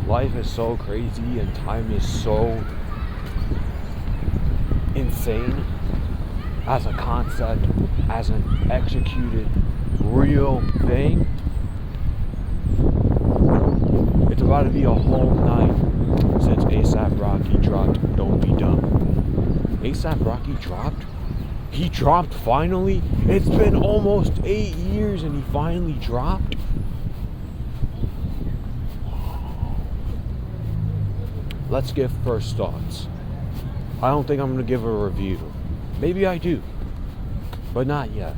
life is so crazy and time is so insane as a concept, as an executed real thing. It's about to be a whole night since A$AP Rocky dropped Don't Be Dumb. A$AP Rocky dropped? He dropped finally? It's been almost 8 years and he finally dropped? Let's give first thoughts. I don't think I'm going to give a review. Maybe I do, but not yet.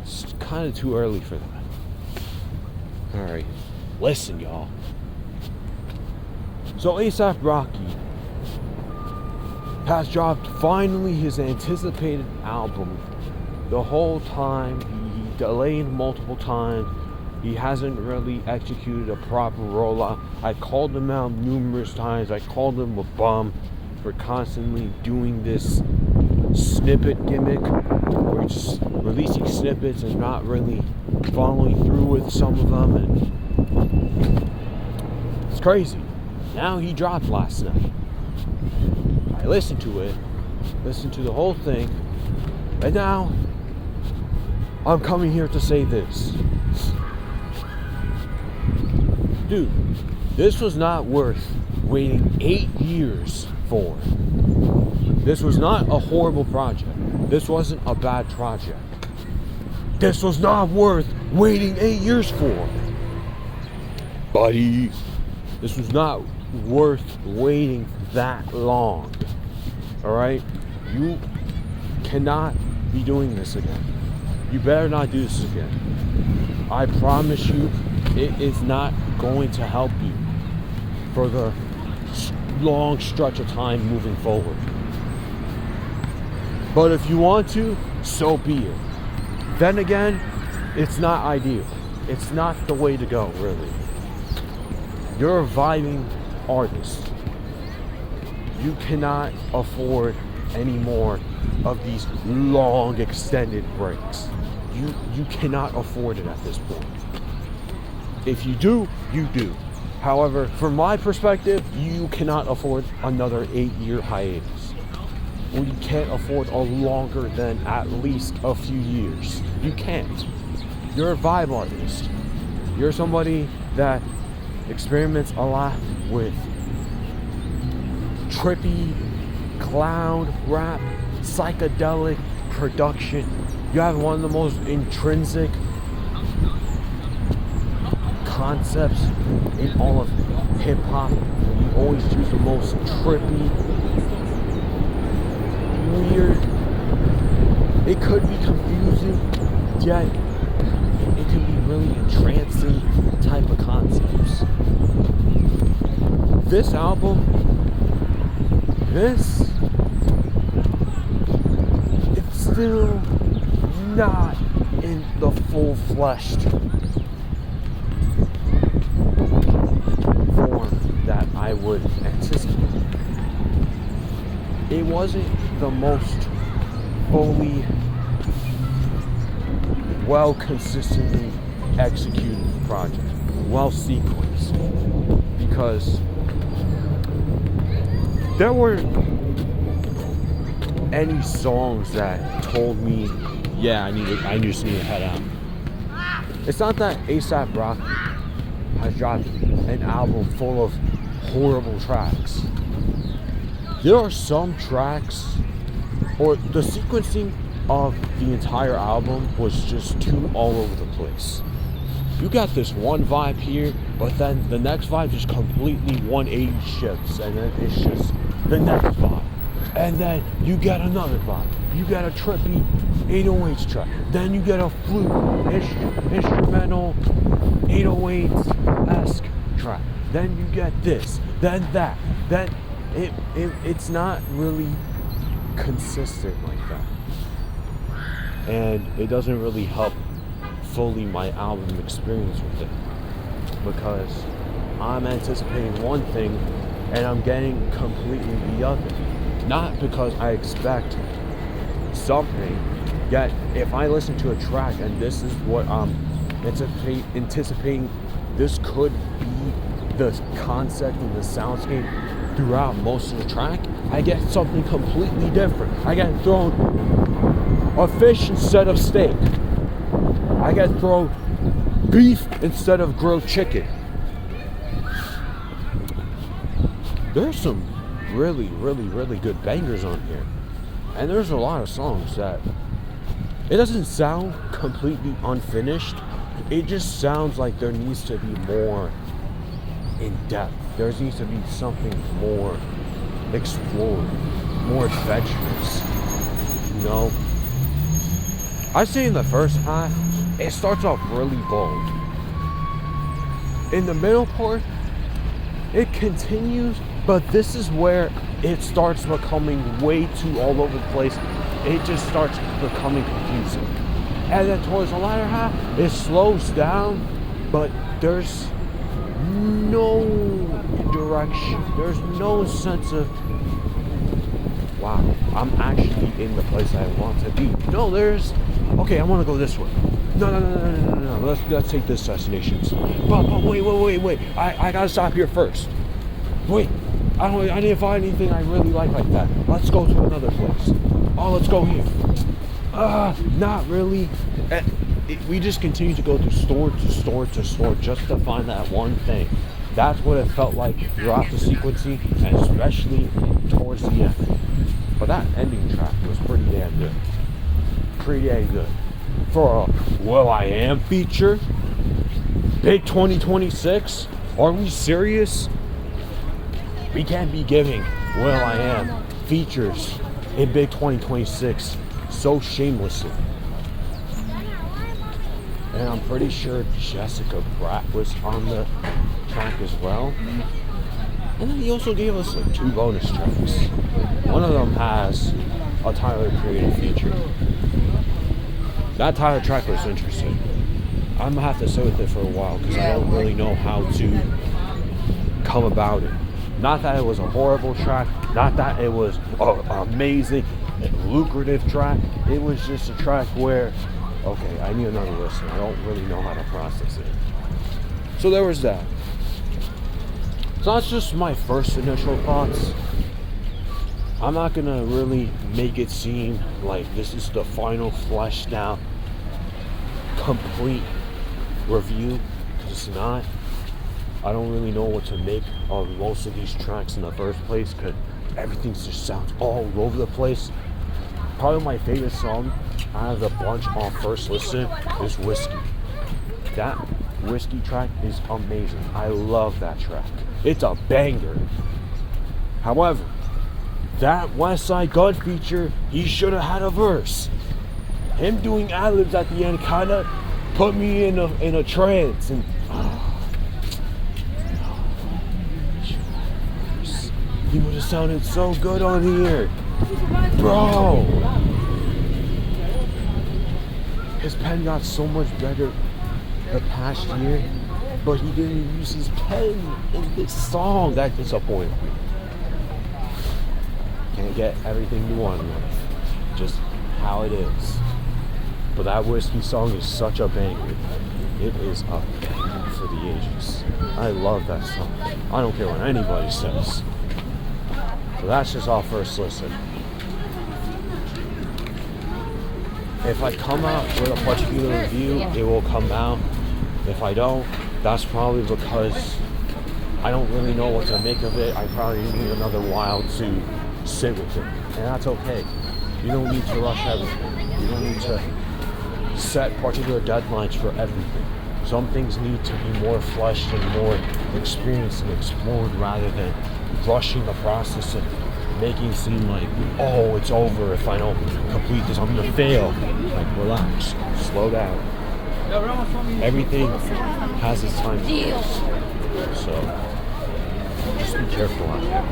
It's kind of too early for that. Alright, listen y'all. So A$AP Rocky has dropped finally his anticipated album. The whole time, he delayed multiple times. He hasn't really executed a proper rollout. I called him out numerous times. I called him a bum for constantly doing this snippet gimmick. We're just releasing snippets and not really following through with some of them. And it's crazy. Now he dropped last night. I listened to it, listened to the whole thing, and now I'm coming here to say this. Dude, this was not worth waiting 8 years for. This was not a horrible project. This wasn't a bad project. This was not worth waiting 8 years for. Buddy, this was not worth waiting that long. Alright? You cannot be doing this again. You better not do this again. I promise you, it is not going to help you for the long stretch of time moving forward. But if you want to, so be it. Then again, it's not ideal. It's not the way to go, really. You're a vibing artist. You cannot afford any more of these long extended breaks. You cannot afford it at this point. If you do, you do. However, from my perspective, you cannot afford another 8-year hiatus. Or you can't afford a longer than at least a few years. You can't. You're a vibe artist. You're somebody that experiments a lot with trippy, cloud rap, psychedelic production. You have one of the most intrinsic concepts in all of hip-hop. You always use the most trippy, weird, it could be confusing, yet it can be really entrancing type of concepts. This album, it's still not in the full-fleshed form that I would anticipate. It wasn't the most fully, consistently executed project, well sequenced, because there weren't any songs that told me, yeah, I just need to head out. It's not that A$AP Rocky has dropped an album full of horrible tracks. There are some tracks, or the sequencing of the entire album was just too all over the place. You got this one vibe here, but then the next vibe just completely 180 shifts, and then it's just the next vibe. And then you get another vibe. You get a trippy 808s track. Then you get a flute, instrumental 808s-esque track. Then you get this, then that. Then it's not really consistent like that. And it doesn't really help fully my album experience with it. Because I'm anticipating one thing and I'm getting completely the other. Not because I expect something, yet if I listen to a track and this is what I'm anticipating, this could be the concept and the soundscape throughout most of the track, I get something completely different. I get thrown a fish instead of steak. I get thrown beef instead of grilled chicken. There's some really, really, really good bangers on here. And there's a lot of songs that it doesn't sound completely unfinished. It just sounds like there needs to be more in depth. There needs to be something more explored, more adventurous. You know? I'd say in the first half, it starts off really bold. In the middle part, it continues, but this is where it starts becoming way too all over the place. It just starts becoming confusing. And then towards the latter half, it slows down, but there's no direction. There's no sense of, wow, I'm actually in the place I want to be. No, there's, okay, I want to go this way. No. Let's take this destination. But wait. I gotta stop here first. Wait, I didn't find anything I really like that. Let's go to another place. Oh, let's go here. Not really. We just continue to go to store to store to store just to find that one thing. That's what it felt like throughout the sequencing, and especially towards the end. But that ending track was pretty damn good. Pretty damn good. For a Will I Am feature, Big 2026, are we serious? We can't be giving Will I Am features in Big 2026 so shamelessly. And I'm pretty sure Jessica Bratt was on the track as well. And then he also gave us like 2 bonus tracks. One of them has a Tyler creative feature. That Tyler track was interesting. I'm gonna have to sit with it for a while because I don't really know how to come about it. Not that it was a horrible track, not that it was an amazing, lucrative track. It was just a track where, okay, I need another listen. I don't really know how to process it. So there was that. So that's just my first initial thoughts. I'm not gonna really make it seem like this is the final fleshed out, complete review, because it's not. I don't really know what to make of most of these tracks in the first place because everything just sounds all over the place. Probably my favorite song out of the bunch on first listen is Whiskey. That Whiskey track is amazing. I love that track. It's a banger. However, that Westside Gunn feature, he should have had a verse. Him doing ad-libs at the end kind of put me in a trance, and he would have sounded so good on here. Bro! His pen got so much better the past year, but he didn't use his pen in this song. That disappointed me. Can't get everything you want in life. Just how it is. But that Whiskey song is such a banger. It is a banger for the ages. I love that song. I don't care what anybody says. So that's just our first listen. If I come out with a particular review, it will come out. If I don't, that's probably because I don't really know what to make of it. I probably need another while to sit with it. And that's okay. You don't need to rush everything. You don't need to set particular deadlines for everything. Some things need to be more fleshed and more experienced and explored rather than rushing the process and making it seem like, oh, it's over if I don't complete this, I'm gonna fail. Like, relax, slow down. Everything has its time. So just be careful out there.